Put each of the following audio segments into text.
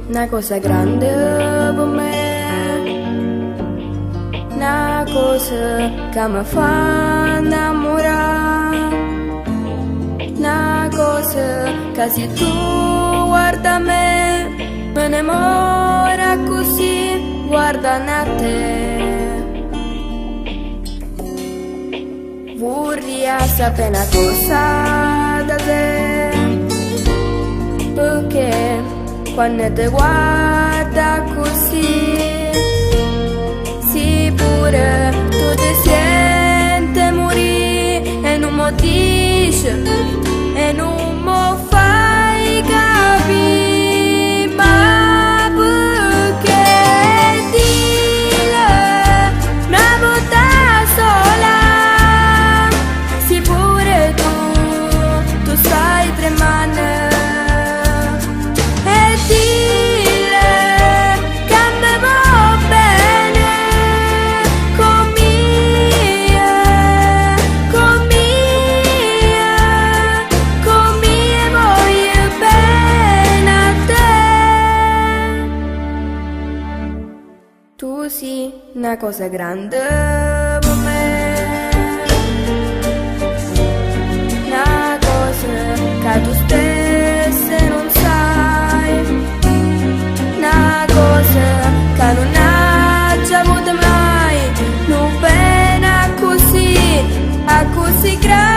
una cosa grande per me, una cosa che mi fa innamorare, una cosa che se tu guarda me, me innamora così, guarda a te. Vorrei sapere una cosa da te, perché quando ti guarda così, sì pure tu ti senti morire e non mi dici e non mi fai capire, ma perché dile una volta sola, sì pure tu stai tremando. Tu sei una cosa grande per me, una cosa che tu stessa non sai, una cosa che non hai già avuto mai, non pena così, a così grande.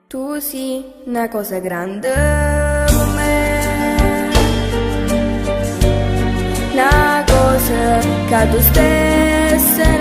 Tu sei una cosa grande per me, una cosa che tu stessa